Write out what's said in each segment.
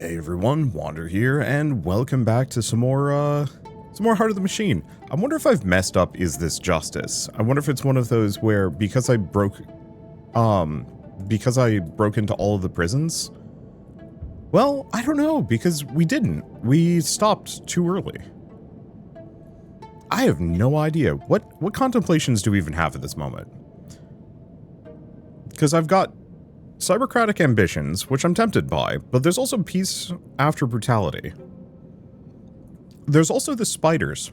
Hey everyone, Wander here, and welcome back to some more Heart of the Machine. I wonder if I've messed up Is This Justice? I wonder if it's one of those where because I broke into all of the prisons. Well, I don't know, because we didn't. We stopped too early. I have no idea. What contemplations do we even have at this moment? Because I've got cybercratic ambitions, which I'm tempted by, but there's also peace after brutality. There's also the spiders.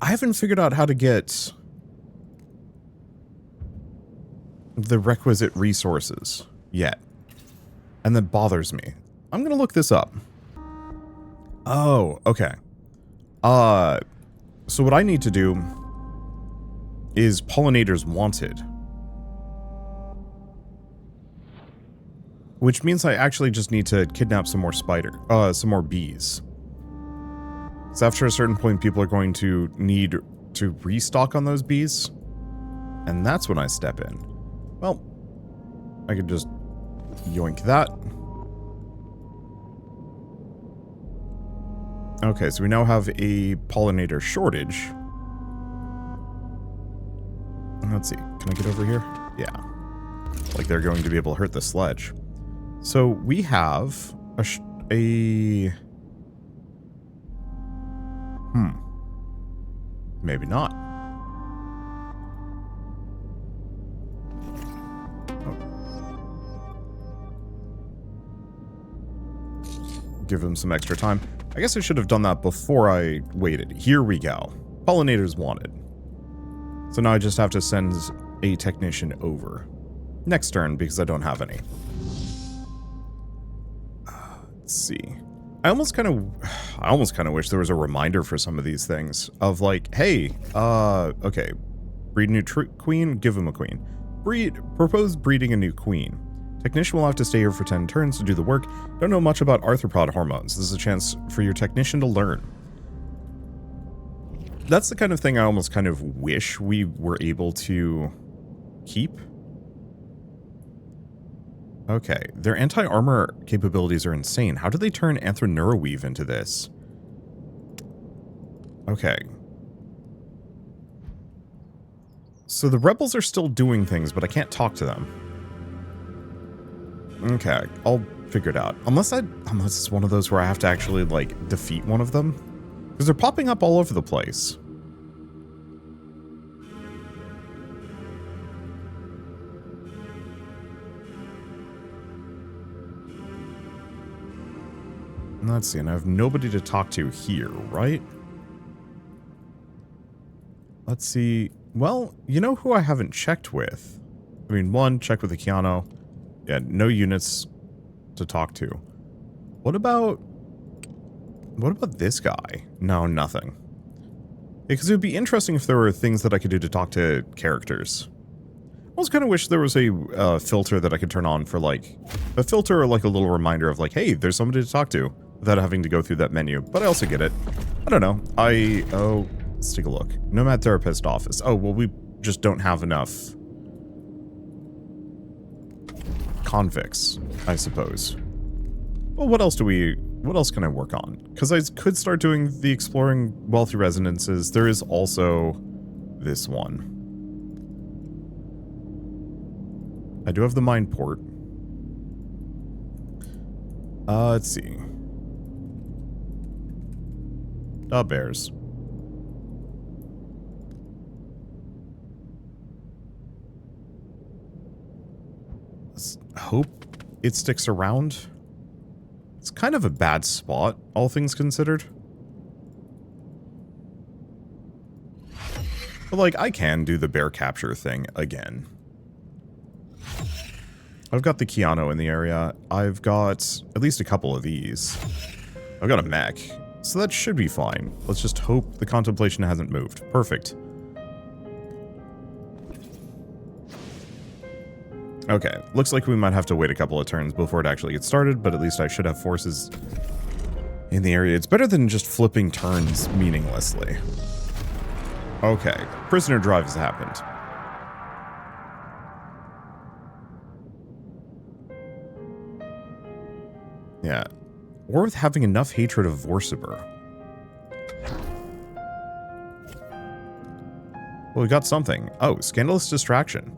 I haven't figured out how to get the requisite resources yet. And that bothers me. I'm gonna look this up. Oh, okay. So what I need to do is pollinators wanted. Which means I actually just need to kidnap some more some more bees. So after a certain point, people are going to need to restock on those bees. And that's when I step in. Well, I could just yoink that. Okay, so we now have a pollinator shortage. Let's see, can I get over here? Yeah. Like they're going to be able to hurt the sledge. So we have maybe not. Oh. Give him some extra time. I guess I should have done that before I waited. Here we go. Pollinators wanted. So now I just have to send a technician over. Next turn, because I don't have any. Let's see. I almost kind of wish there was a reminder for some of these things of like, hey, okay, breed a new queen, give him a queen. Propose breeding a new queen. Technician will have to stay here for 10 turns to do the work. Don't know much about arthropod hormones. This is a chance for your technician to learn. That's the kind of thing I almost kind of wish we were able to keep. Okay, their anti-armor capabilities are insane. How do they turn Anthroneuroweave into this? Okay. So the rebels are still doing things, but I can't talk to them. Okay, I'll figure it out. Unless it's one of those where I have to actually, like, defeat one of them. Because they're popping up all over the place. Let's see, and I have nobody to talk to here, right? Let's see. Well, you know who I haven't checked with? I mean, one, check with the Keanu. Yeah, no units to talk to. What about this guy? No, nothing. Because it would be interesting if there were things that I could do to talk to characters. I almost kind of wish there was a filter that I could turn on for, like, a filter or, like, a little reminder of, like, hey, there's somebody to talk to, without having to go through that menu. But I also get it. I don't know. Oh, let's take a look. Nomad Therapist Office. Oh, well, we just don't have enough convicts, I suppose. Well, what else can I work on? Because I could start doing the exploring wealthy residences. There is also this one. I do have the mine port. Let's see. Bears. Let's hope it sticks around. It's kind of a bad spot, all things considered. But, like, I can do the bear capture thing again. I've got the Keanu in the area. I've got at least a couple of these. I've got a mech. So that should be fine. Let's just hope the contemplation hasn't moved. Perfect. Okay, looks like we might have to wait a couple of turns before it actually gets started, but at least I should have forces in the area. It's better than just flipping turns meaninglessly. Okay, prisoner drive has happened. Yeah. Or with having enough hatred of Vorsiber. Well, we got something. Oh, scandalous distraction.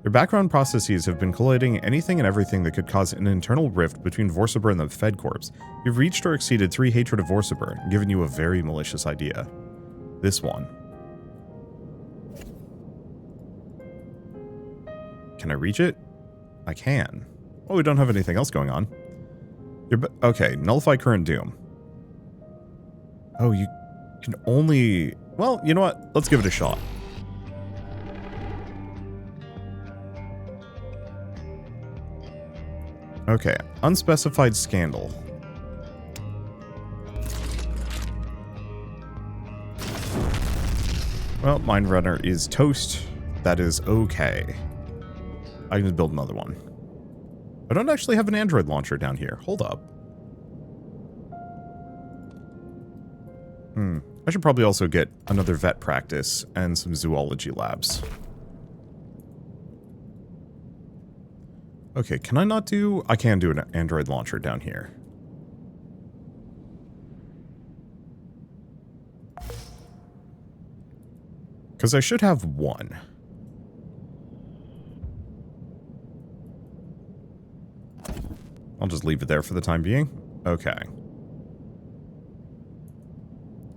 Your background processes have been collating anything and everything that could cause an internal rift between Vorsiber and the Fed Corps. You've reached or exceeded 3 hatred of Vorsiber, giving you a very malicious idea. This one. Can I reach it? I can. Oh, we don't have anything else going on. Okay, nullify current doom. Oh, you can only... Well, you know what? Let's give it a shot. Okay, unspecified scandal. Well, Mind Runner is toast. That is okay. I can just build another one. I don't actually have an Android launcher down here. Hold up. I should probably also get another vet practice and some zoology labs. Okay, can I not do... I can do an Android launcher down here. Because I should have one. I'll just leave it there for the time being. Okay.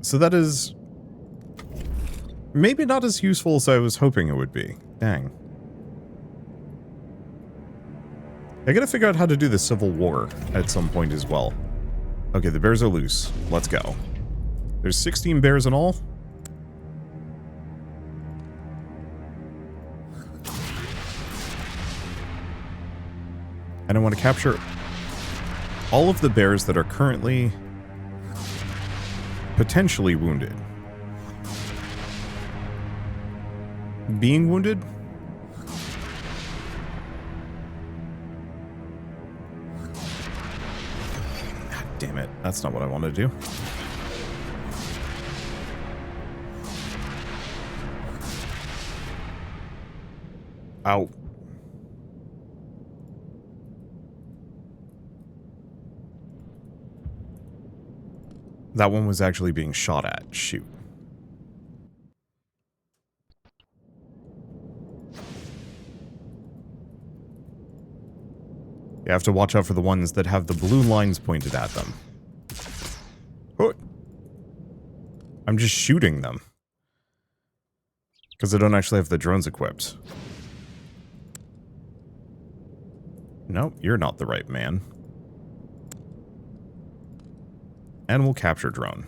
So that is... maybe not as useful as I was hoping it would be. Dang. I gotta figure out how to do the Civil War at some point as well. Okay, the bears are loose. Let's go. There's 16 bears in all. And I want to capture all of the bears that are currently potentially wounded. Being wounded? God damn it. That's not what I want to do. Ow. That one was actually being shot at. Shoot. You have to watch out for the ones that have the blue lines pointed at them. Oh. I'm just shooting them. Because I don't actually have the drones equipped. No, you're not the right man. Animal capture drone.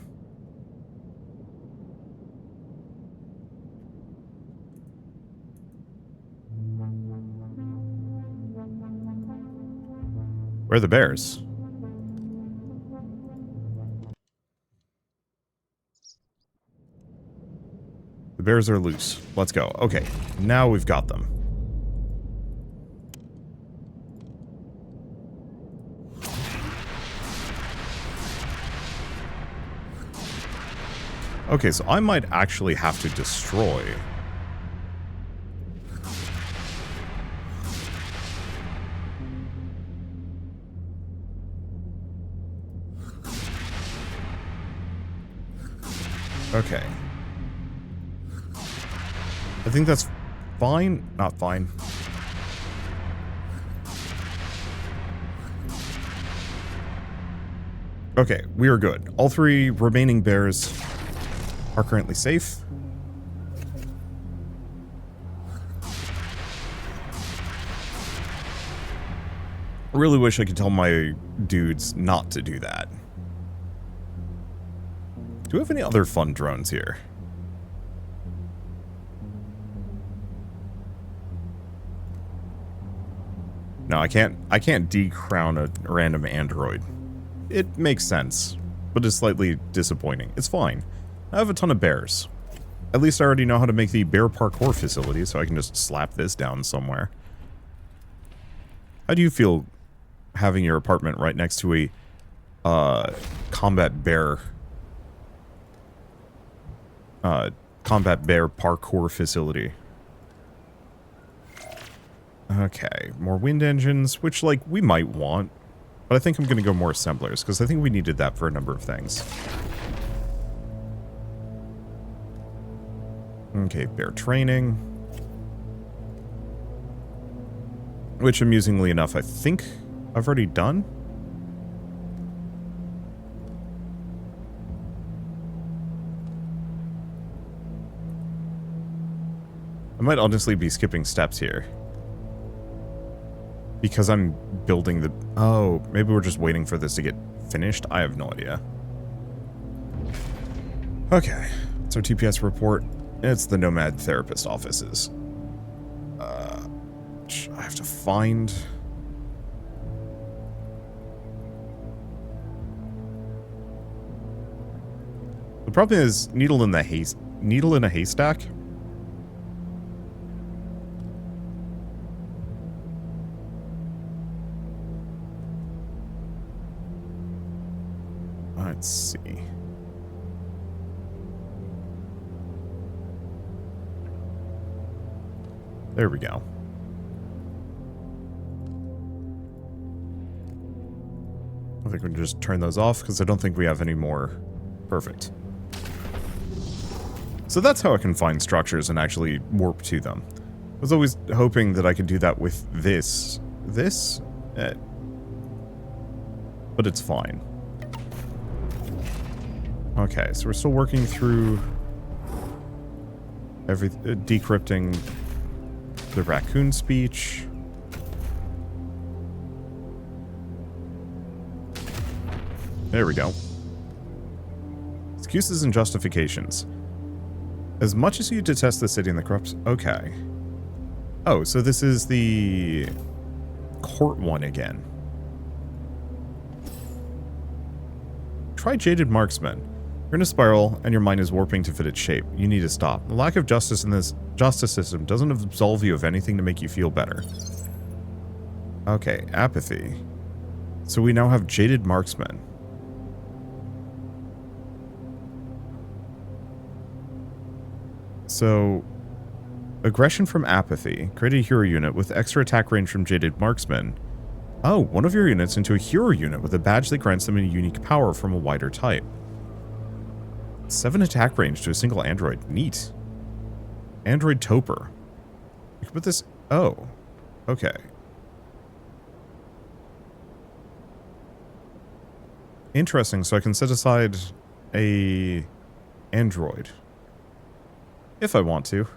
Where are the bears? The bears are loose. Let's go. Okay, now we've got them. Okay, so I might actually have to destroy. Okay. I think that's fine. Not fine. Okay, we are good. All 3 remaining bears are currently safe. I really wish I could tell my dudes not to do that. Do we have any other fun drones here? No, I can't decrown a random android. It makes sense, but it's slightly disappointing. It's fine. I have a ton of bears. At least I already know how to make the bear parkour facility, so I can just slap this down somewhere. How do you feel having your apartment right next to a combat bear parkour facility? Okay, more wind engines, which, like, we might want. But I think I'm going to go more assemblers, because I think we needed that for a number of things. Okay, bear training. Which, amusingly enough, I think I've already done. I might honestly be skipping steps here. Because I'm building the... Oh, maybe we're just waiting for this to get finished? I have no idea. Okay, so TPS report. It's the Nomad Therapist offices. I have to find... The problem is needle in a haystack. Let's see. There we go. I think we can just turn those off because I don't think we have any more. Perfect. So that's how I can find structures and actually warp to them. I was always hoping that I could do that with this. This? But it's fine. Okay, so we're still working through decrypting the raccoon speech. There we go. Excuses and justifications. As much as you detest the city and the corrupt... Okay. Oh, so this is the court one again. Try Jaded Marksman. You're in a spiral, and your mind is warping to fit its shape. You need to stop. The lack of justice in this justice system doesn't absolve you of anything to make you feel better. Okay, apathy. So we now have Jaded Marksman. So, aggression from apathy. Create a hero unit with extra attack range from Jaded Marksman. Oh, one of your units into a hero unit with a badge that grants them a unique power from a wider type. 7 attack range to a single android. Neat. Android Toper. We can put this... Oh. Okay. Interesting, so I can set aside a android. If I want to.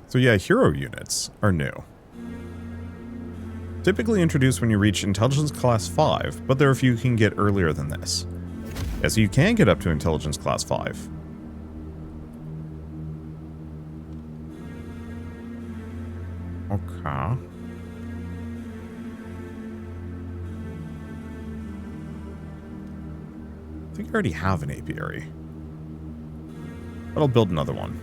So yeah, hero units are new. Typically introduced when you reach Intelligence Class 5, but there are a few you can get earlier than this. Yeah, so you can get up to Intelligence Class 5. Okay. I think I already have an apiary. But I'll build another one.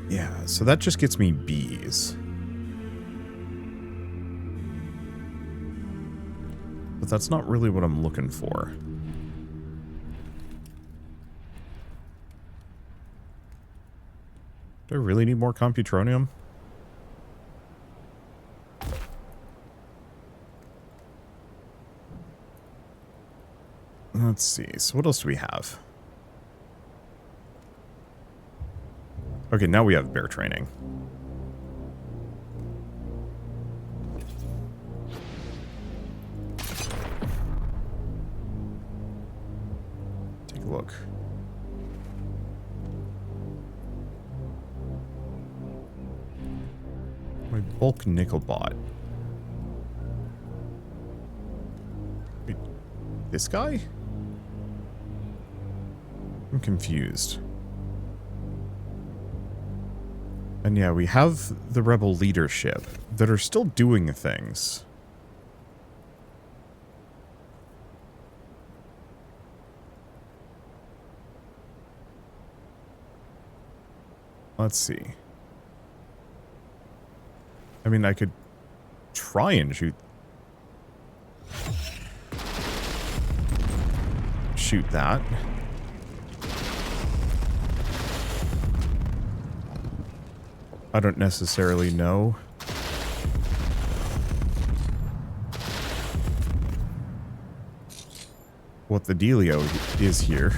Yeah, so that just gets me bees. But that's not really what I'm looking for. Do I really need more Computronium? Let's see. So what else do we have? Okay, now we have bear training. Take a look. My bulk nickel bot. Wait, this guy? I'm confused. And yeah, we have the rebel leadership that are still doing things. Let's see. I mean, I could try and shoot shoot that. I don't necessarily know. What the dealio is here.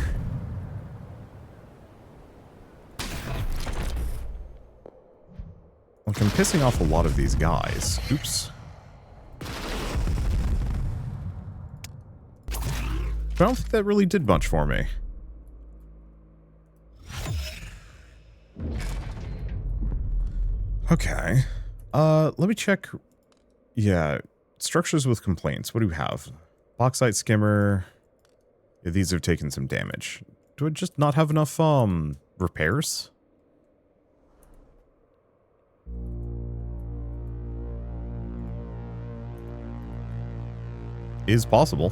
Like, I'm pissing off a lot of these guys. Oops. But I don't think that really did much for me. Okay. Let me check. Yeah. Structures with complaints. What do we have? Bauxite skimmer. Yeah, these have taken some damage. Do I just not have enough, repairs? Is possible.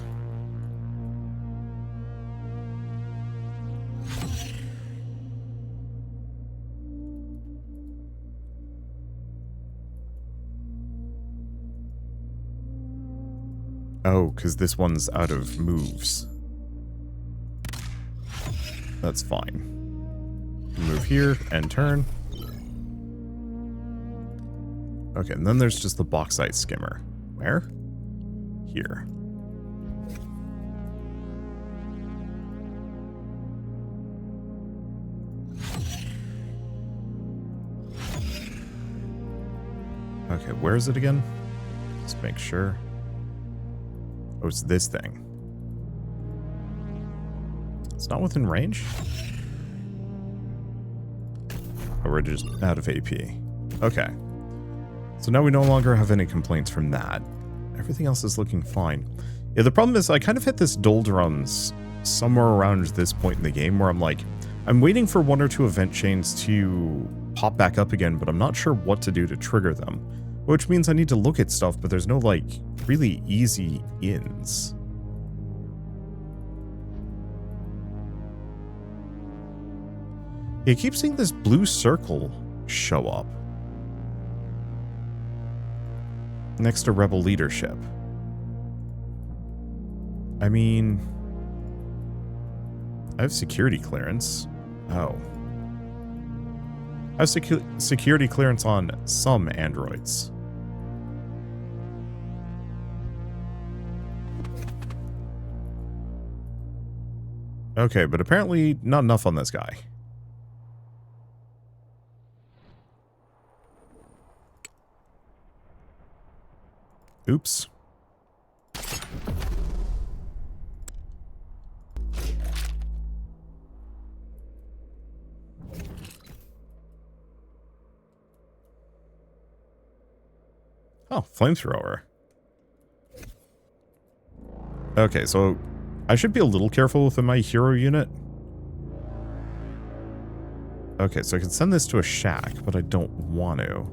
Oh, because this one's out of moves. That's fine. Move here and turn. Okay, and then there's just the bauxite skimmer. Where? Here. Okay, where is it again? Just make sure. Oh, it's this thing. It's not within range? Oh, we're just out of AP. Okay. So now we no longer have any complaints from that. Everything else is looking fine. Yeah, the problem is I kind of hit this doldrums somewhere around this point in the game where I'm like, I'm waiting for one or two event chains to pop back up again, but I'm not sure what to do to trigger them. Which means I need to look at stuff, but there's no, like, really easy ins. I keep seeing this blue circle show up next to rebel leadership. I mean, I have security clearance. Oh. I have security clearance on some androids. Okay, but apparently not enough on this guy. Oops. Oh, flamethrower. Okay, so I should be a little careful with my hero unit. Okay, so I can send this to a shack, but I don't want to.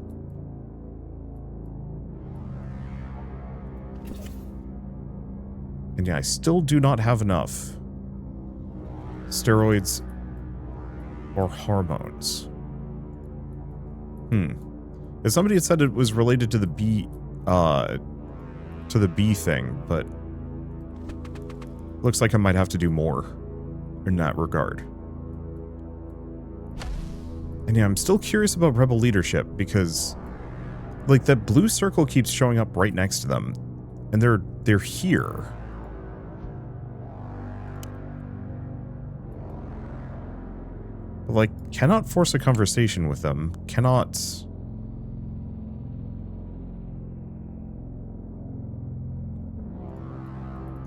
And yeah, I still do not have enough steroids or hormones. If somebody had said it was related to the bee thing, but looks like I might have to do more in that regard. And yeah, I'm still curious about rebel leadership because, like, that blue circle keeps showing up right next to them, and they're here. But, like, cannot force a conversation with them. Cannot.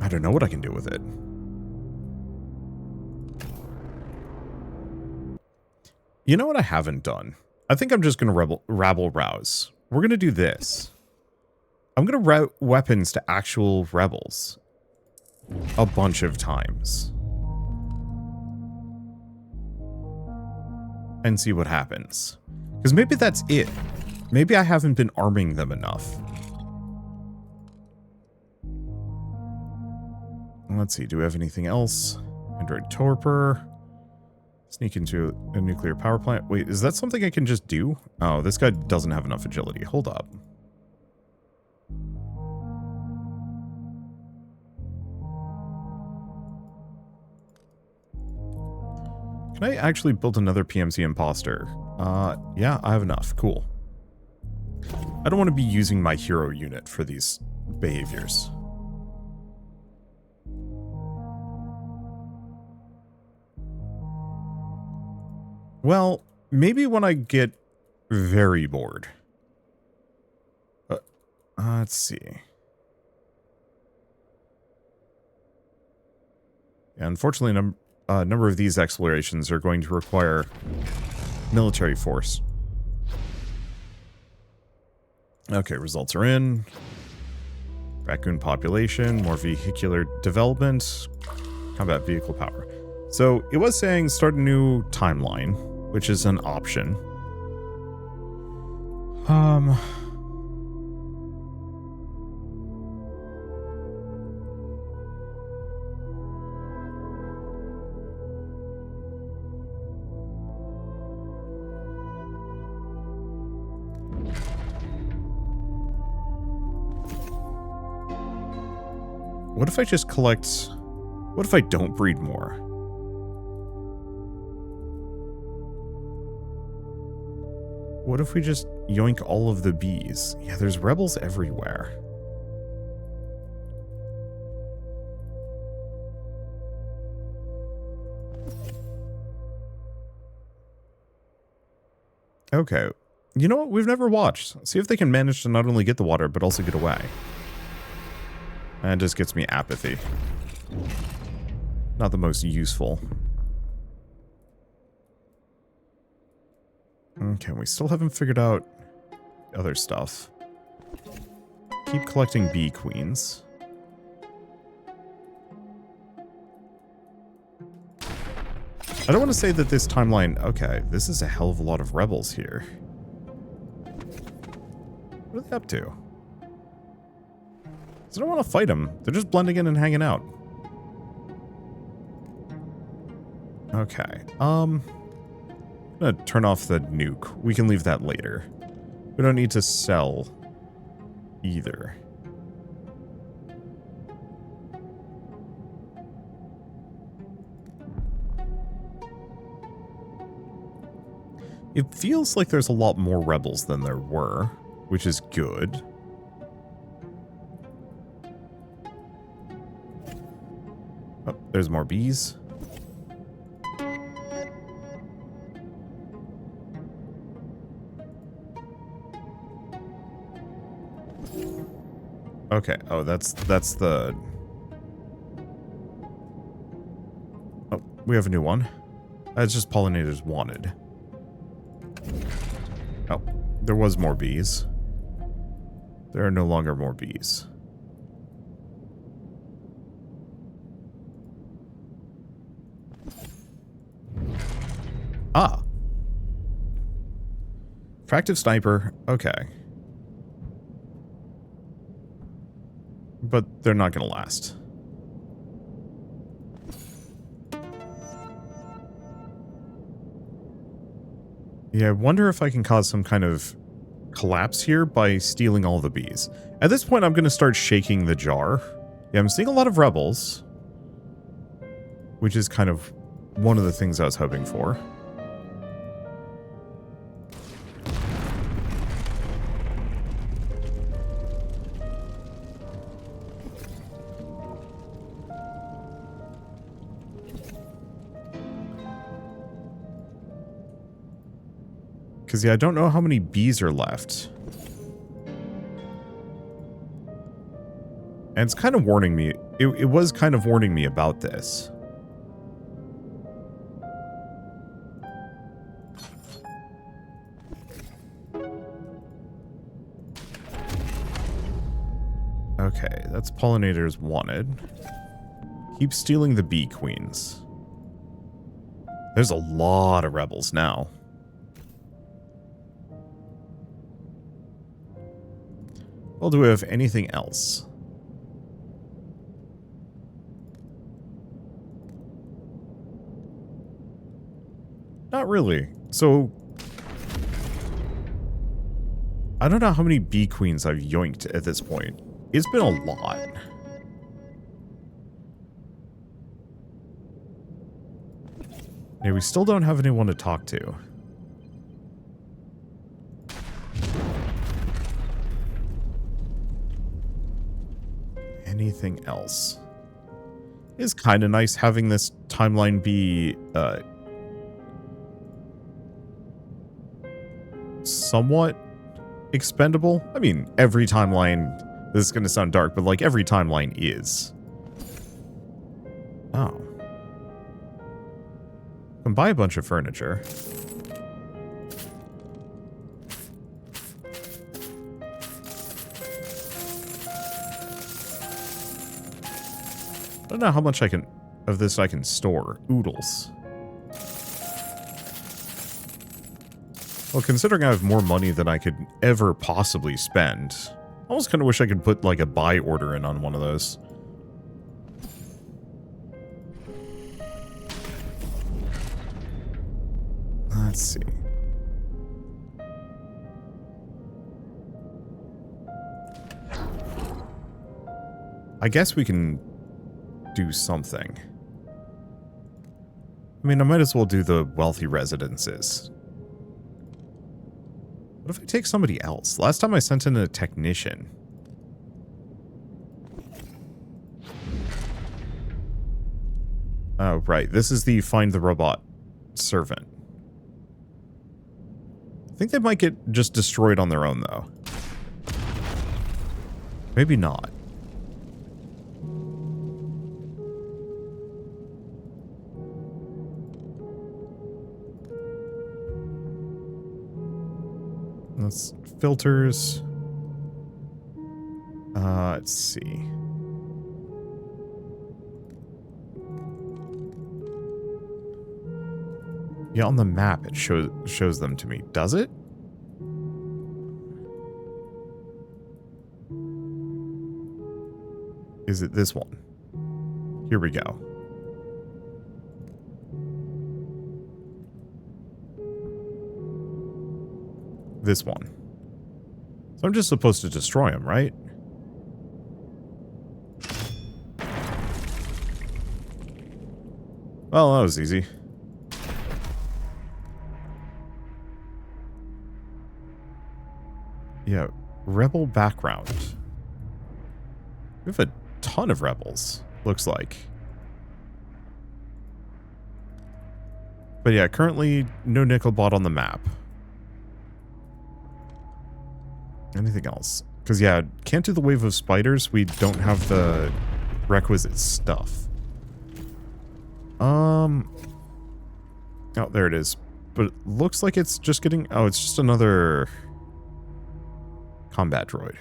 I don't know what I can do with it. You know what I haven't done? I think I'm just going to rabble rouse. We're going to do this. I'm going to route weapons to actual rebels a bunch of times. And see what happens. Because maybe that's it. Maybe I haven't been arming them enough. Let's see, do we have anything else? Android torpor. Sneak into a nuclear power plant. Wait, is that something I can just do? Oh, this guy doesn't have enough agility. Hold up. Can I actually build another PMC imposter? Yeah, I have enough. Cool. I don't want to be using my hero unit for these behaviors. Well, maybe when I get very bored. Let's see. Yeah, unfortunately, a number of these explorations are going to require military force. Okay, results are in. Raccoon population, more vehicular development, combat vehicle power. So it was saying start a new timeline, which is an option. What if I just collect... What if I don't breed more? What if we just yoink all of the bees? Yeah, there's rebels everywhere. Okay. You know what? We've never watched. See if they can manage to not only get the water, but also get away. And just gets me apathy. Not the most useful. Okay, we still haven't figured out other stuff. Keep collecting bee queens. I don't want to say that this timeline... Okay, this is a hell of a lot of rebels here. What are they up to? I don't want to fight them. They're just blending in and hanging out. Okay. I'm gonna turn off the nuke. We can leave that later. We don't need to sell either. It feels like there's a lot more rebels than there were, which is good. Oh, there's more bees. Okay. Oh, that's the... Oh, we have a new one. It's just pollinators wanted. Oh, there was more bees. There are no longer more bees. Ah. Fractive sniper. Okay. But they're not going to last. Yeah, I wonder if I can cause some kind of collapse here by stealing all the bees. At this point, I'm going to start shaking the jar. Yeah, I'm seeing a lot of rebels. Which is kind of one of the things I was hoping for. Because, yeah, I don't know how many bees are left. And it's kind of warning me. It was kind of warning me about this. Okay, that's pollinators wanted. Keep stealing the bee queens. There's a lot of rebels now. Well, do we have anything else? Not really. So, I don't know how many bee queens I've yoinked at this point. It's been a lot. Yeah, we still don't have anyone to talk to. Anything else? It's kind of nice having this timeline be somewhat expendable. I mean, every timeline, this is going to sound dark, but like every timeline is. Oh. Can buy a bunch of furniture. I don't know how much of this I can store. Oodles. Well, considering I have more money than I could ever possibly spend, I almost kind of wish I could put like a buy order in on one of those. Let's see. I guess we can do something. I mean, I might as well do the wealthy residences. What if I take somebody else? Last time I sent in a technician. Oh, right. This is the find the robot servant. I think they might get just destroyed on their own, though. Maybe not. Let's filters. Let's see. Yeah, on the map it shows them to me. Does it? Is it this one? Here we go. This one. So I'm just supposed to destroy him, right? Well, that was easy. Yeah, rebel background. We have a ton of rebels, looks like. But yeah, currently no nickel bot on the map. Anything else? Because yeah, can't do the wave of spiders. We don't have the requisite stuff. Oh, there it is. But it looks like it's just getting... Oh, it's just another combat droid.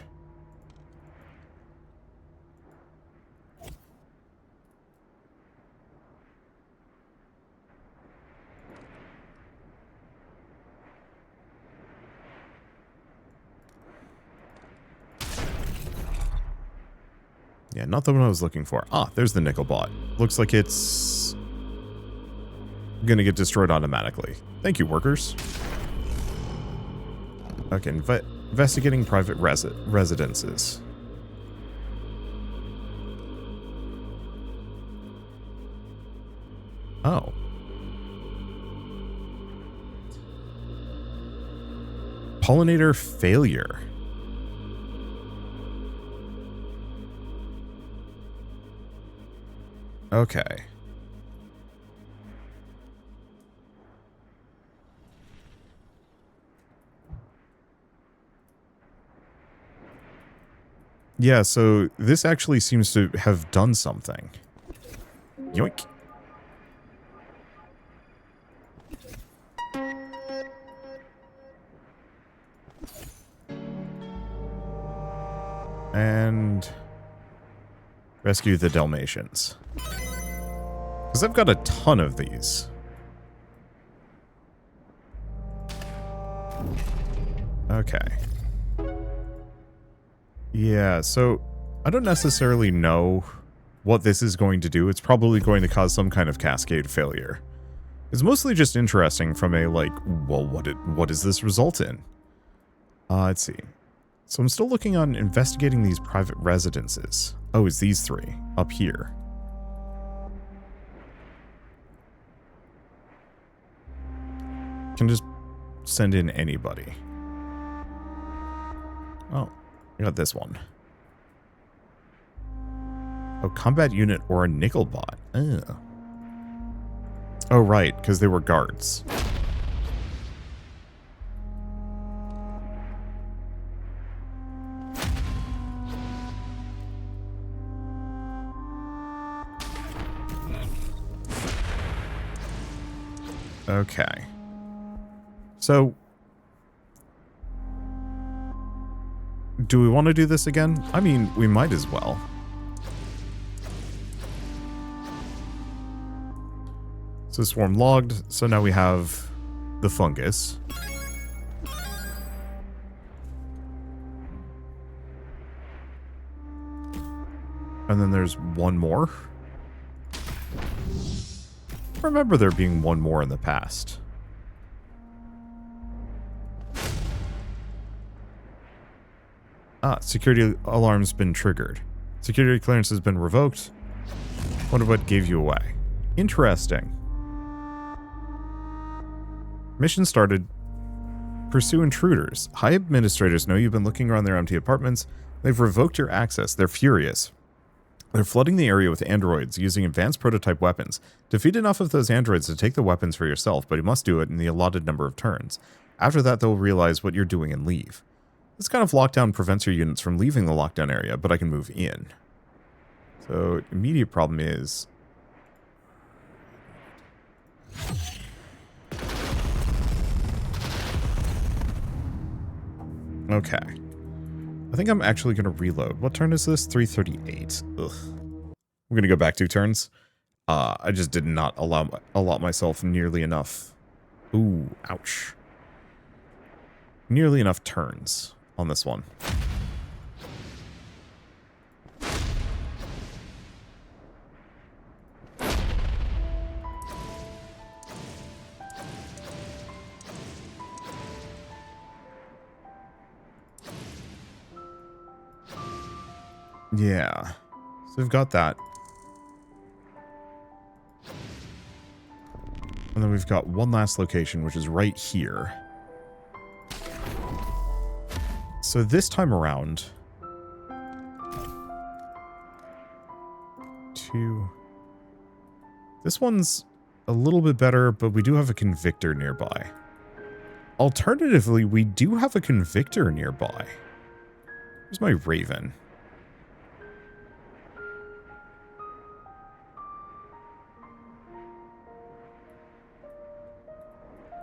Yeah, not the one I was looking for. Ah, there's the nickel bot. Looks like it's gonna get destroyed automatically. Thank you, workers. Okay, investigating private residences. Oh. Pollinator failure. Okay. Yeah, so this actually seems to have done something. Yoink. And rescue the Dalmatians. Because I've got a ton of these. Okay. Yeah, so I don't necessarily know what this is going to do. It's probably going to cause some kind of cascade failure. It's mostly just interesting from a, like, well, what does this result in? Let's see. So I'm still looking on investigating these private residences. Oh, it's these three up here. Can just send in anybody. Oh, I got this one. Oh, combat unit or a nickel bot. Ugh. Oh, right, because they were guards. Okay. So, do we want to do this again? I mean, we might as well. So swarm logged, so now we have the fungus. And then there's one more. I remember there being one more in the past. Ah, security alarm's been triggered. Security clearance has been revoked. Wonder what gave you away. Interesting. Mission started. Pursue intruders. High administrators know you've been looking around their empty apartments. They've revoked your access. They're furious. They're flooding the area with androids using advanced prototype weapons. Defeat enough of those androids to take the weapons for yourself, but you must do it in the allotted number of turns. After that, they'll realize what you're doing and leave. This kind of lockdown prevents your units from leaving the lockdown area, but I can move in. So, immediate problem is... Okay. I think I'm actually going to reload. What turn is this? 338. Ugh. I'm going to go back 2 turns. I just did not allot myself nearly enough. Ooh, ouch. Nearly enough turns on this one. Yeah, so we've got that. And then we've got one last location, which is right here. So this time around... 2... This one's a little bit better, but we do have a convictor nearby. Alternatively, we do have a convictor nearby. Where's my Raven?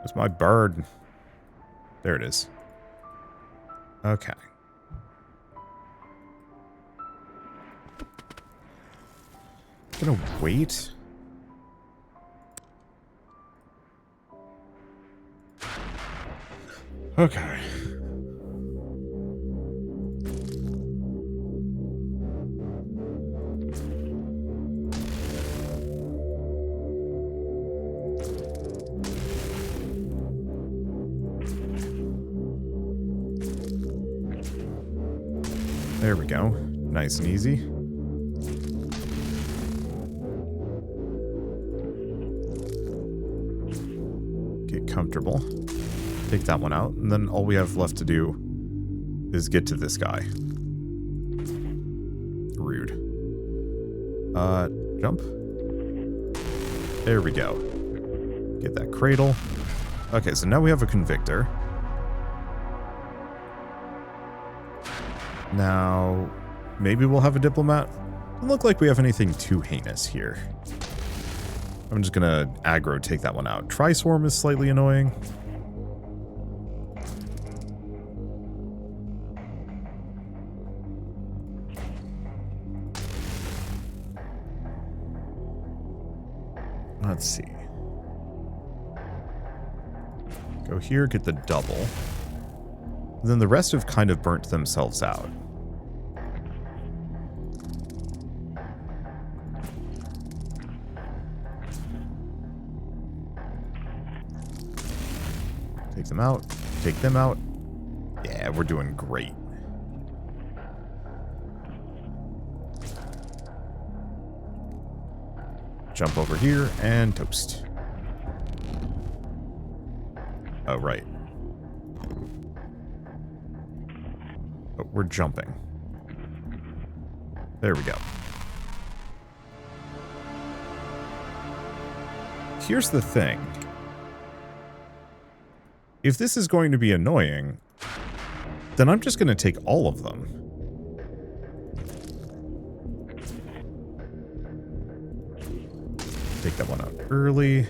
Where's my bird? There it is. Okay. Gonna wait. Okay. There we go. Nice and easy. Get comfortable. Take that one out, and then all we have left to do is get to this guy. Rude. Jump. There we go. Get that cradle. Okay, so now we have a convictor. Now, maybe we'll have a diplomat. Doesn't look like we have anything too heinous here. I'm just gonna aggro take that one out. Tri-swarm is slightly annoying. Let's see. Go here, get the double. Then the rest have kind of burnt themselves out. Take them out. Take them out. Yeah, we're doing great. Jump over here and toast. Oh, right. But we're jumping. There we go. Here's the thing. If this is going to be annoying, then I'm just going to take all of them. Take that one out early.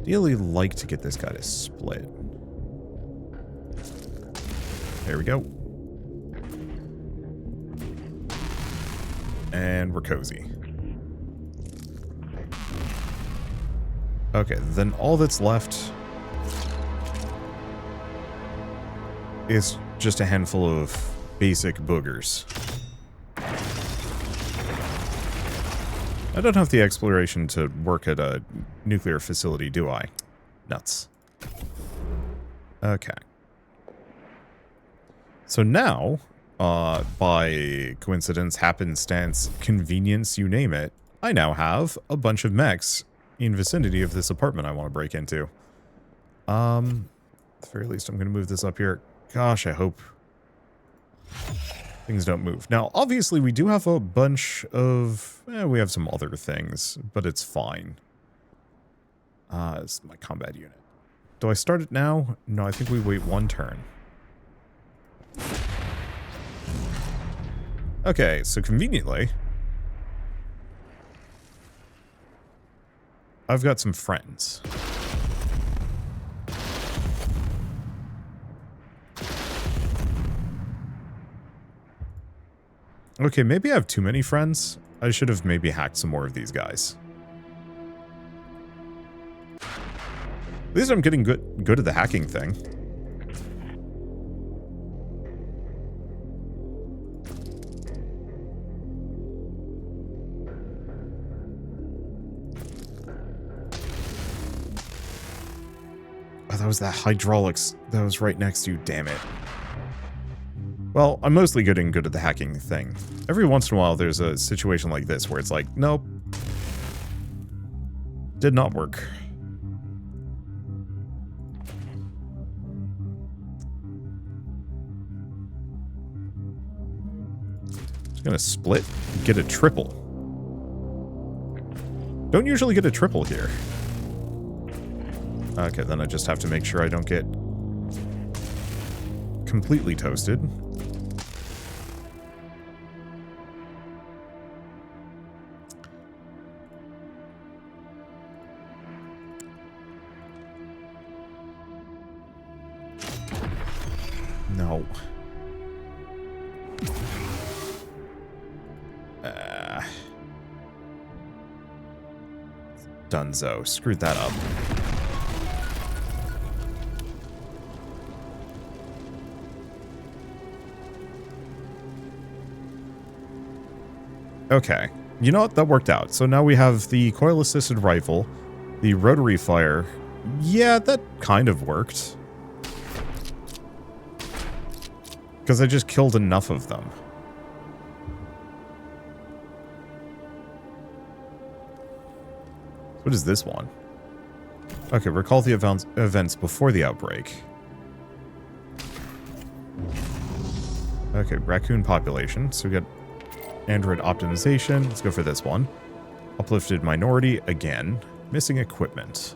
Ideally like to get this guy to split. There we go. And we're cozy. Okay, then all that's left is just a handful of basic boogers. I don't have the exploration to work at a nuclear facility, do I? Nuts. Okay. So now, by coincidence, happenstance, convenience, you name it, I now have a bunch of mechs in vicinity of this apartment I want to break into. At the very least, I'm going to move this up here. Gosh, I hope things don't move. Now, obviously, we do have a bunch of... we have some other things, but it's fine. It's my combat unit. Do I start it now? No, I think we wait one turn. Okay, so conveniently, I've got some friends. Okay, maybe I have too many friends. I should have maybe hacked some more of these guys. At least I'm getting good at the hacking thing. Oh, that was that hydraulics that was right next to you, damn it. Well, I'm mostly getting good at the hacking thing. Every once in a while, there's a situation like this where it's like, nope. Did not work. Just gonna split, get a triple. Don't usually get a triple here. Okay, then I just have to make sure I don't get completely toasted. No. Dunzo. Screwed that up. Okay. You know what? That worked out. So now we have the coil-assisted rifle, the rotary fire. Yeah, that kind of worked. Because I just killed enough of them. What is this one? Okay, recall the events before the outbreak. Okay, raccoon population. So we got Android optimization. Let's go for this one. Uplifted minority again. Missing equipment.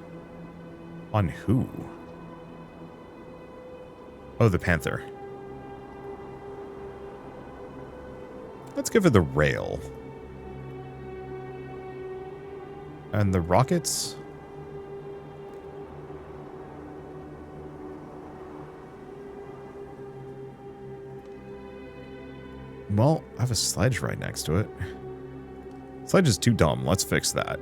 On who? Oh, the Panther. Let's give her the rail. And the rockets? Well, I have a sledge right next to it. Sledge is too dumb. Let's fix that.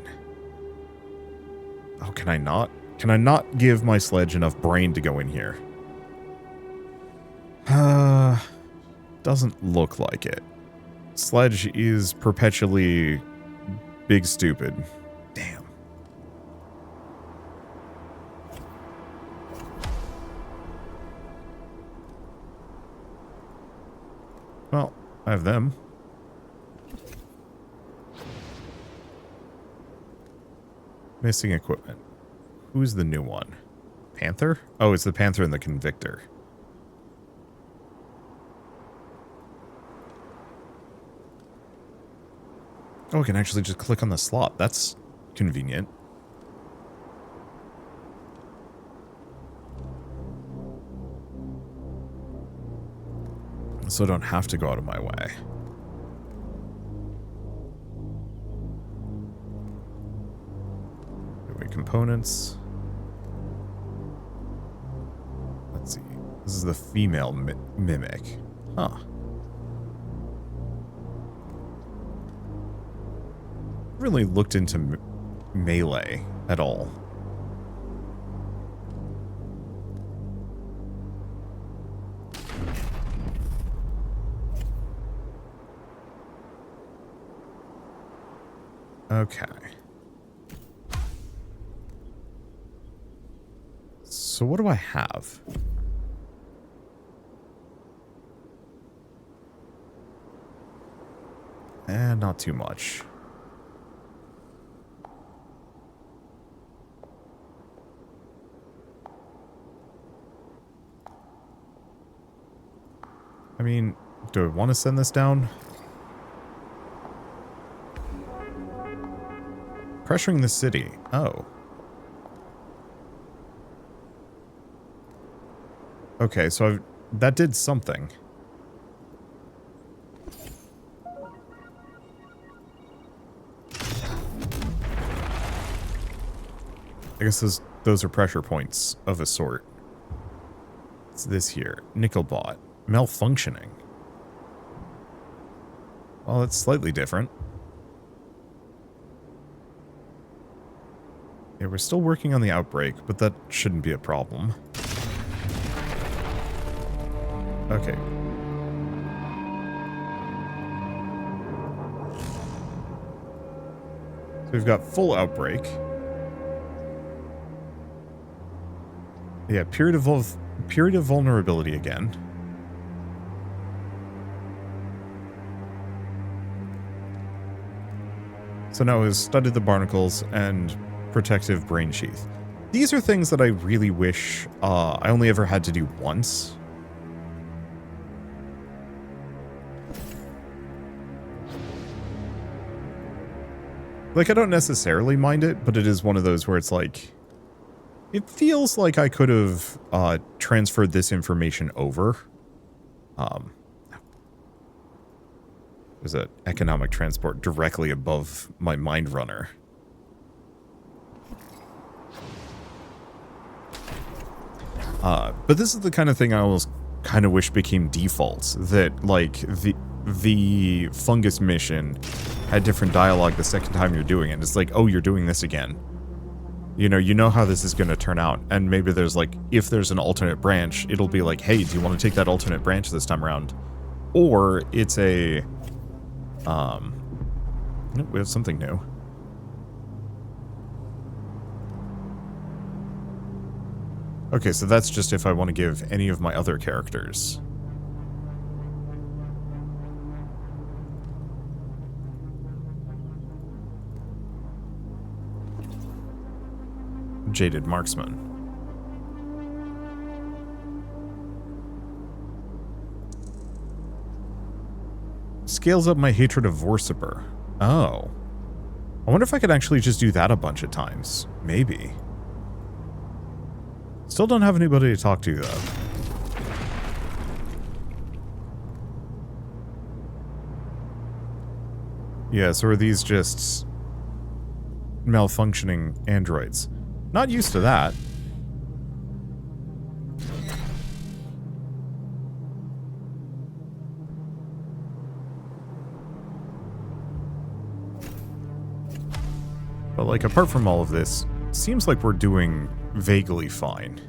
Oh, can I not? Can I not give my sledge enough brain to go in here? Doesn't look like it. Sledge is perpetually big stupid. Damn. Well, I have them. Missing equipment. Who's the new one? Panther? Oh, it's the Panther and the Convictor. Oh, I can actually just click on the slot. That's convenient. So I don't have to go out of my way. Wait, components. Let's see. This is the female mimic. Huh. Really looked into melee at all. Okay. So what do I have? Not too much. I mean, do I want to send this down? Pressuring the city. Oh. Okay, so that did something. I guess those are pressure points of a sort. It's this here. Nickelbot. Malfunctioning. Well, it's slightly different. Yeah, we're still working on the outbreak, but that shouldn't be a problem. Okay. So we've got full outbreak. Yeah, period of vulnerability again. So now is studied the barnacles and protective brain sheath. These are things that I really wish I only ever had to do once. Like, I don't necessarily mind it, but it is one of those where it's like, it feels like I could have transferred this information over. There's an economic transport directly above my mind runner. But this is the kind of thing I almost kind of wish became default. That, like, the fungus mission had different dialogue the second time you're doing it. It's like, oh, you're doing this again. You know how this is going to turn out. And maybe there's, like, if there's an alternate branch, it'll be like, hey, do you want to take that alternate branch this time around? Or it's a... we have something new. Okay, so that's just if I want to give any of my other characters. Jaded Marksman. Scales up my hatred of Vorsiper. Oh. I wonder if I could actually just do that a bunch of times. Maybe. Still don't have anybody to talk to, though. Yeah, so are these just malfunctioning androids? Not used to that. But, like, apart from all of this, seems like we're doing vaguely fine.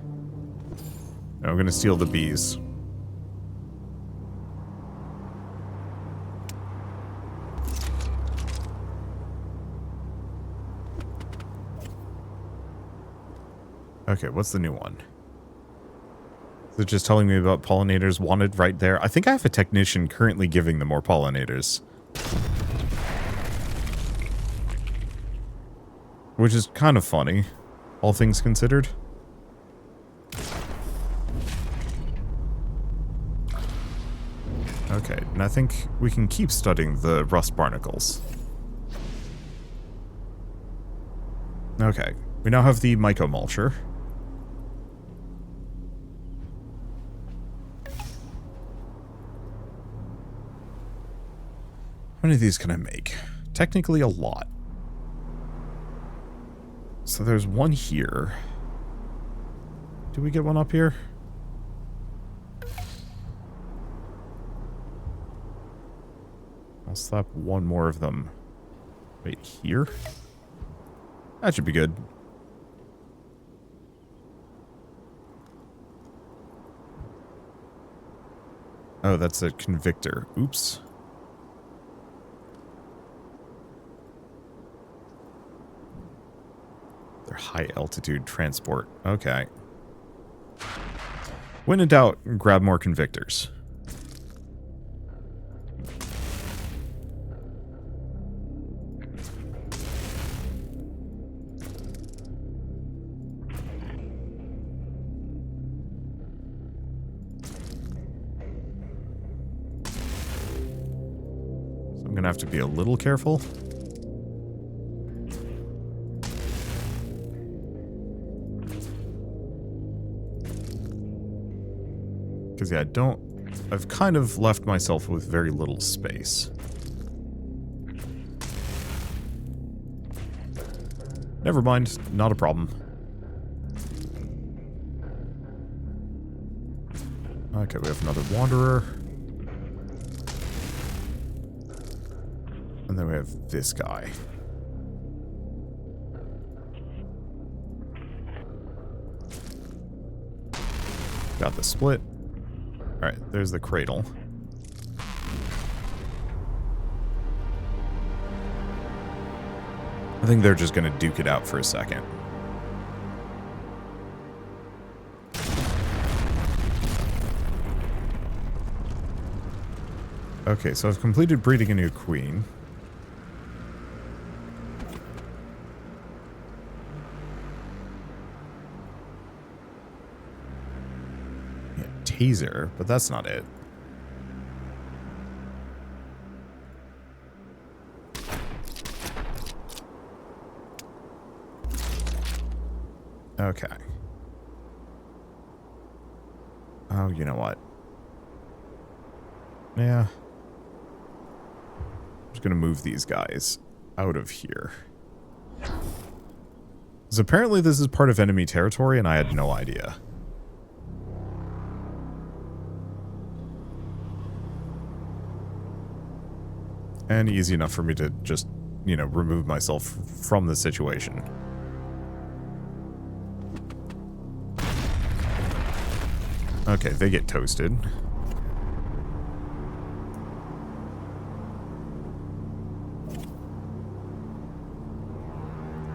Now I'm gonna steal the bees. Okay, what's the new one? Is it just telling me about pollinators wanted right there? I think I have a technician currently giving them more pollinators. Which is kind of funny, all things considered. And I think we can keep studying the rust barnacles. Okay, we now have the mycomulture. How many of these can I make? Technically a lot. So there's one here. Do we get one up here? I'll slap one more of them. Wait, here? That should be good. Oh, that's a convictor. Oops. They're high altitude transport. Okay. When in doubt, grab more convictors. So I'm gonna have to be a little careful. Because, yeah, I've kind of left myself with very little space. Never mind, not a problem. Okay, we have another wanderer. And then we have this guy. Got the split. Alright, there's the cradle. I think they're just going to duke it out for a second. Okay, so I've completed breeding a new queen. Taser, but that's not it. Okay. Oh, you know what? Yeah. I'm just gonna move these guys out of here. Because apparently this is part of enemy territory and I had no idea. And easy enough for me to just, you know, remove myself from the situation. Okay, they get toasted.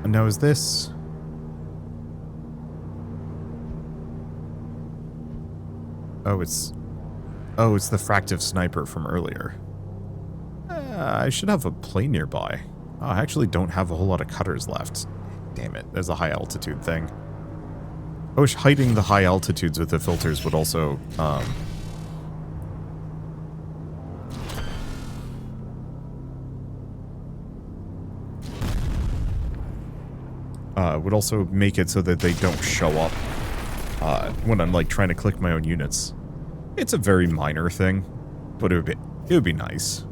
And now is this... Oh, it's the fractive sniper from earlier. I should have a plane nearby. Oh, I actually don't have a whole lot of cutters left. Damn it, there's a high altitude thing. I wish hiding the high altitudes with the filters would also, would also make it so that they don't show up, when I'm, like, trying to click my own units. It's a very minor thing, but it would be nice.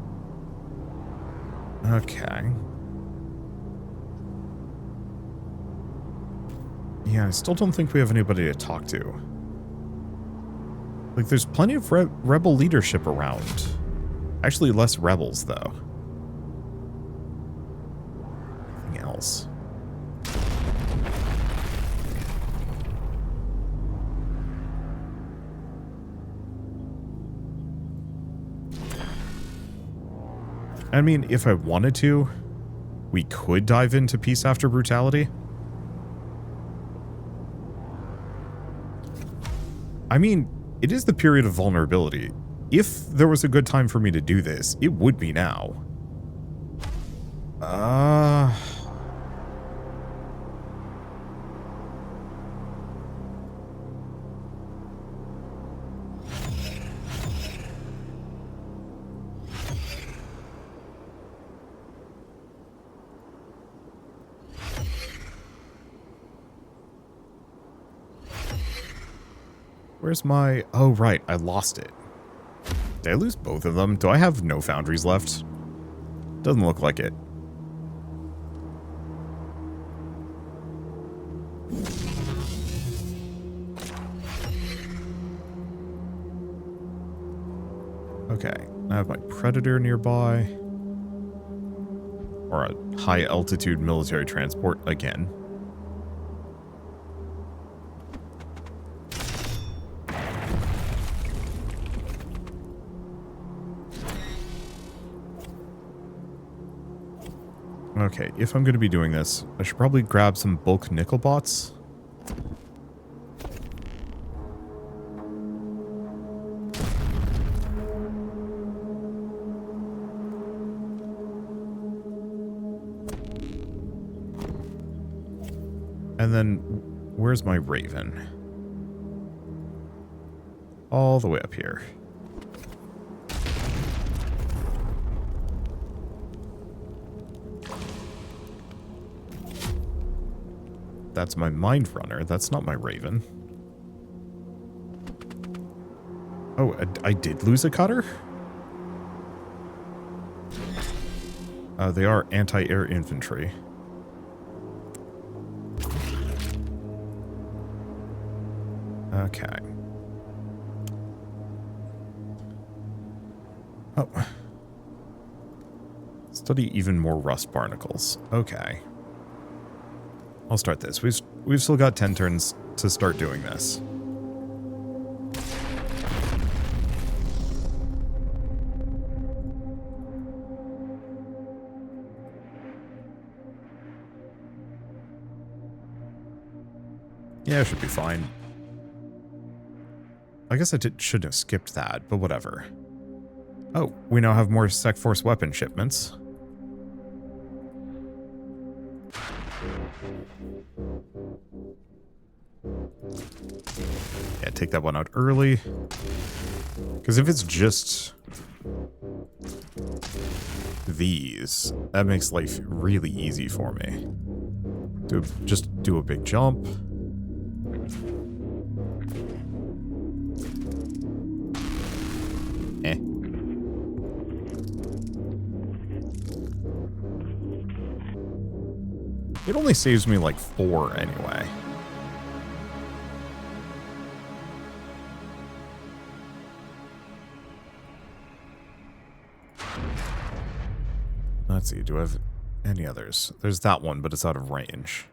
Okay. Yeah, I still don't think we have anybody to talk to. Like, there's plenty of rebel leadership around. Actually, less rebels, though. Anything else? I mean, if I wanted to, we could dive into Peace After Brutality. I mean, it is the period of vulnerability. If there was a good time for me to do this, it would be now. Where's my... Oh, right. I lost it. Did I lose both of them? Do I have no foundries left? Doesn't look like it. Okay. I have my Predator nearby. Or a high-altitude military transport again. Okay, if I'm going to be doing this, I should probably grab some bulk nickel bots. And then, where's my Raven? All the way up here. That's my Mind Runner. That's not my Raven. Oh, I did lose a cutter? They are anti-air infantry. Okay. Oh. Study even more rust barnacles. Okay. I'll start this. We've still got 10 turns to start doing this. Yeah, it should be fine. I guess I shouldn't have skipped that, but whatever. Oh, we now have more Sec Force weapon shipments. Yeah, take that one out early. Because if it's just these, that makes life really easy for me. Just do a big jump. It only saves me like 4 anyway. Let's see, do I have any others? There's that one, but it's out of range.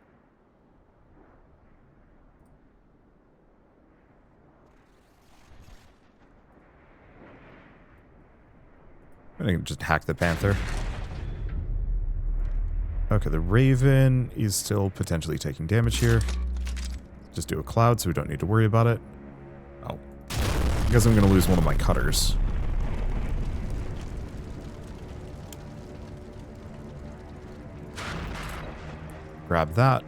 I can just hack the Panther. Okay, the Raven is still potentially taking damage here. Just do a cloud so we don't need to worry about it. Oh. I guess I'm going to lose one of my cutters. Grab that.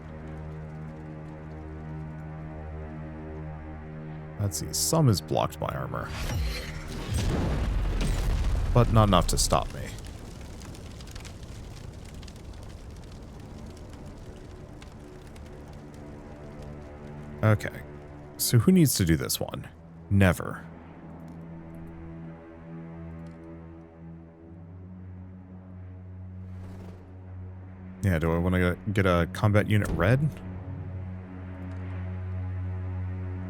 Let's see, some is blocked by armor. But not enough to stop me. Okay, so who needs to do this one? Never. Yeah, do I want to get a combat unit red?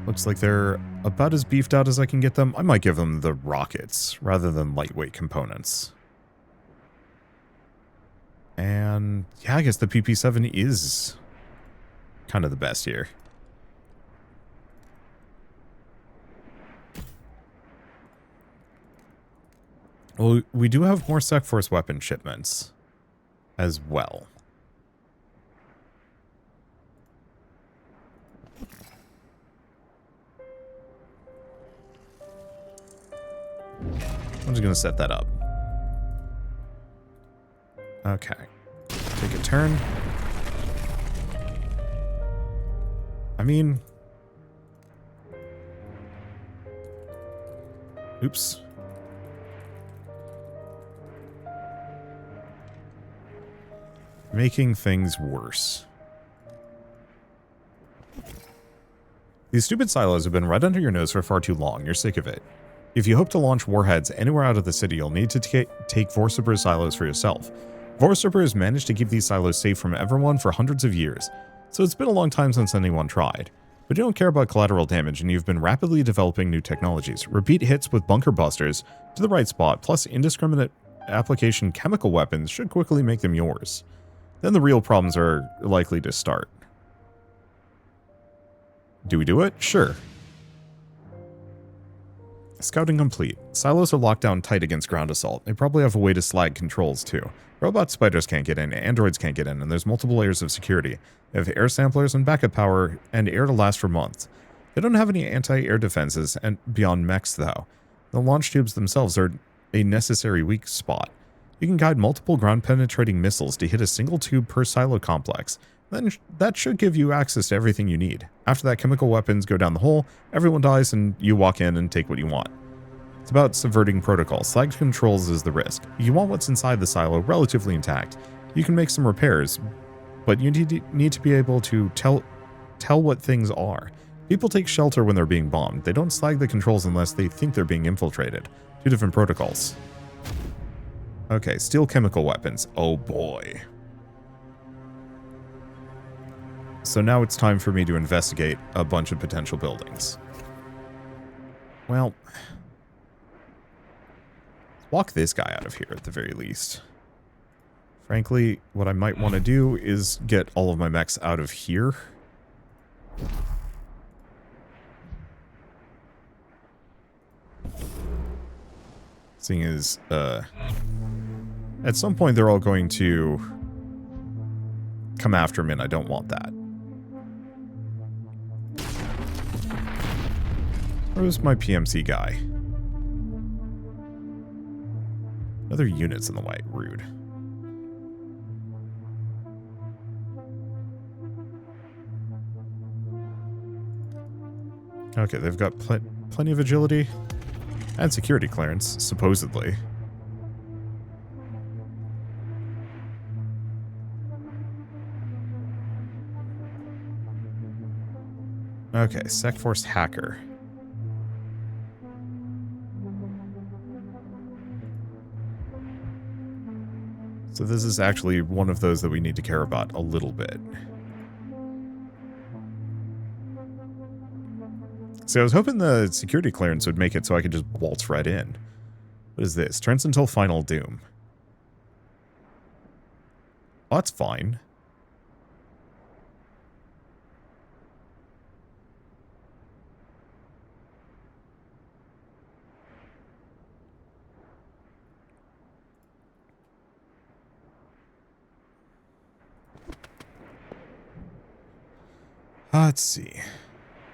Looks like they're about as beefed out as I can get them. I might give them the rockets rather than lightweight components. And yeah, I guess the PP7 is kind of the best here. Well, we do have more Sec Force weapon shipments as well. I'm just going to set that up. Okay. Take a turn. I mean... Oops. Making things worse. These stupid silos have been right under your nose for far too long. You're sick of it. If you hope to launch warheads anywhere out of the city, you'll need to take Vorsiper's silos for yourself. Vorsiper has managed to keep these silos safe from everyone for hundreds of years, so it's been a long time since anyone tried. But you don't care about collateral damage, and you've been rapidly developing new technologies. Repeat hits with bunker busters to the right spot, plus indiscriminate application chemical weapons should quickly make them yours. Then the real problems are likely to start. Do we do it? Sure. Scouting complete. Silos are locked down tight against ground assault. They probably have a way to slag controls too. Robot spiders can't get in, androids can't get in, and there's multiple layers of security. They have air samplers and backup power, and air to last for months. They don't have any anti-air defenses and beyond mechs though. The launch tubes themselves are a necessary weak spot. You can guide multiple ground-penetrating missiles to hit a single tube per silo complex. Then that should give you access to everything you need. After that, chemical weapons go down the hole, everyone dies, and you walk in and take what you want. It's about subverting protocol. Slag controls is the risk. You want what's inside the silo relatively intact. You can make some repairs, but you need to be able to tell what things are. People take shelter when they're being bombed. They don't slag the controls unless they think they're being infiltrated. Two different protocols. Okay, steal chemical weapons. Oh boy. So now it's time for me to investigate a bunch of potential buildings. Well, walk this guy out of here at the very least. Frankly, what I might want to do is get all of my mechs out of here. Seeing as, at some point they're all going to come after me, and I don't want that. Where's my PMC guy? Other units in the way. Rude. Okay, they've got plenty of agility and security clearance, supposedly. Okay, SecForce hacker. So this is actually one of those that we need to care about a little bit. See, I was hoping the security clearance would make it so I could just waltz right in. What is this? Turns until final doom. Oh, that's fine. Let's see.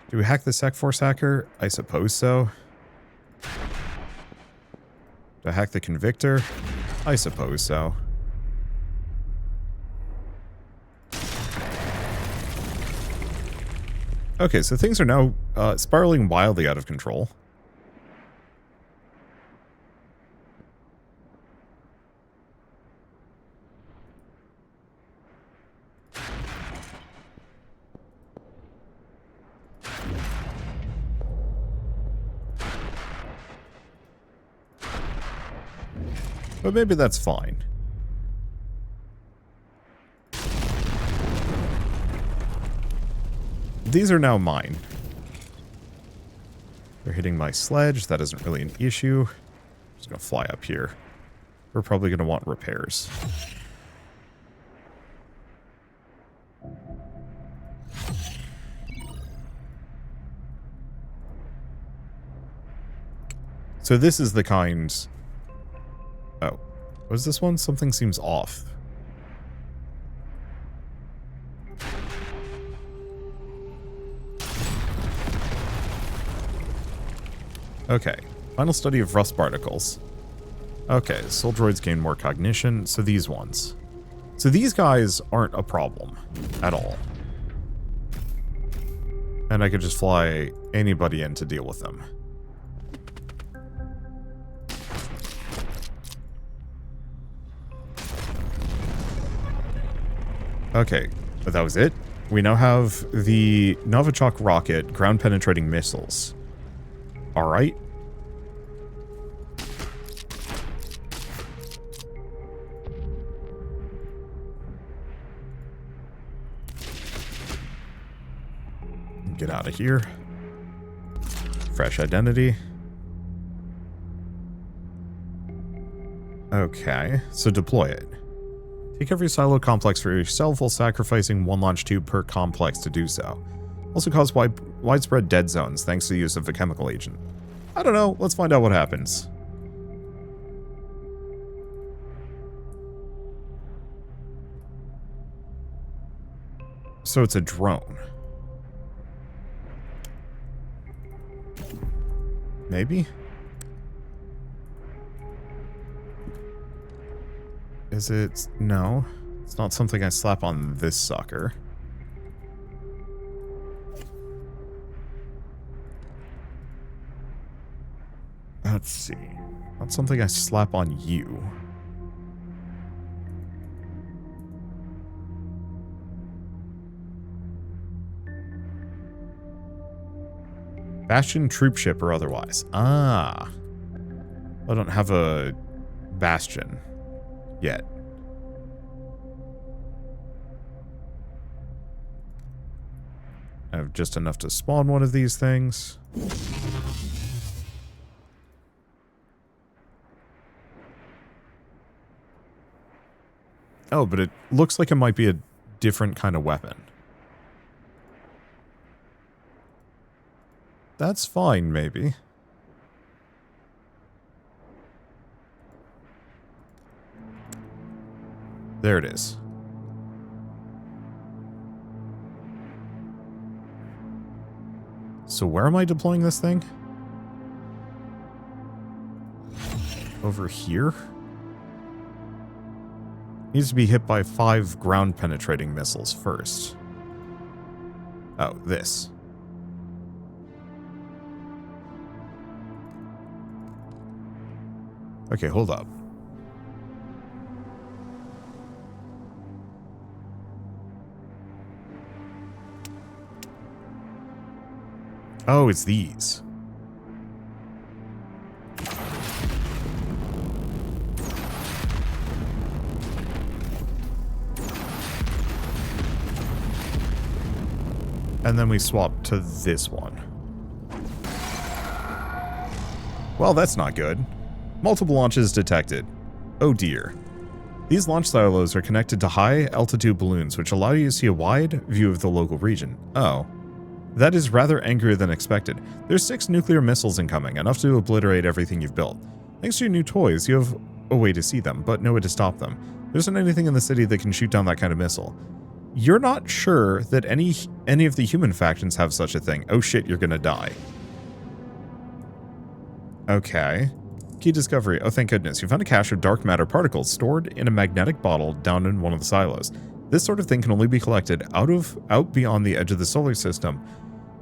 Do we hack the SecForce hacker? I suppose so. Do I hack the Convictor? I suppose so. Okay, so things are now spiraling wildly out of control. But maybe that's fine. These are now mine. They're hitting my sledge. That isn't really an issue. I'm just going to fly up here. We're probably going to want repairs. So this is the kind... Oh. Was this one? Something seems off. Okay. Final study of rust particles. Okay, soul droids gain more cognition. So these ones. So these guys aren't a problem at all. And I could just fly anybody in to deal with them. Okay, but that was it? We now have the Novichok rocket, ground-penetrating missiles. Alright. Get out of here. Fresh identity. Okay, so deploy it. Take every silo complex for yourself while sacrificing one launch tube per complex to do so. Also cause widespread dead zones thanks to the use of a chemical agent. I don't know, let's find out what happens. So it's a drone. Maybe? Is it? No. It's not something I slap on this sucker. Let's see. Not something I slap on you. Bastion, troop ship, or otherwise. Ah. I don't have a bastion yet. I have just enough to spawn one of these things. Oh, but it looks like it might be a different kind of weapon. That's fine, maybe. There it is. So where am I deploying this thing? Over here? Needs to be hit by 5 ground-penetrating missiles first. Oh, this. Okay, hold up. Oh, it's these. And then we swap to this one. Well, that's not good. Multiple launches detected. Oh dear. These launch silos are connected to high-altitude balloons, which allow you to see a wide view of the local region. Oh. That is rather angrier than expected. There's 6 nuclear missiles incoming, enough to obliterate everything you've built. Thanks to your new toys, you have a way to see them, but no way to stop them. There isn't anything in the city that can shoot down that kind of missile. You're not sure that any of the human factions have such a thing. Oh shit, you're gonna die. Okay. Key discovery. Oh, thank goodness. You found a cache of dark matter particles stored in a magnetic bottle down in one of the silos. This sort of thing can only be collected out beyond the edge of the solar system,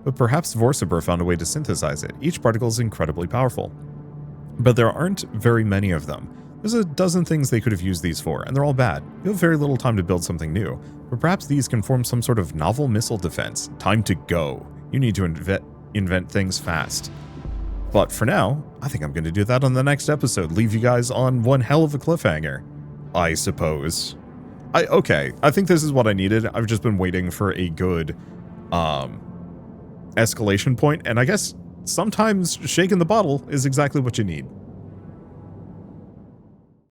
but perhaps Vorsiber found a way to synthesize it. Each particle is incredibly powerful, but there aren't very many of them. There's a dozen things they could have used these for, and they're all bad. You have very little time to build something new, but perhaps these can form some sort of novel missile defense. Time to go. You need to invent things fast. But for now, I think I'm going to do that on the next episode. Leave you guys on one hell of a cliffhanger, I suppose. Okay, I think this is what I needed. I've just been waiting for a good escalation point, and I guess sometimes shaking the bottle is exactly what you need.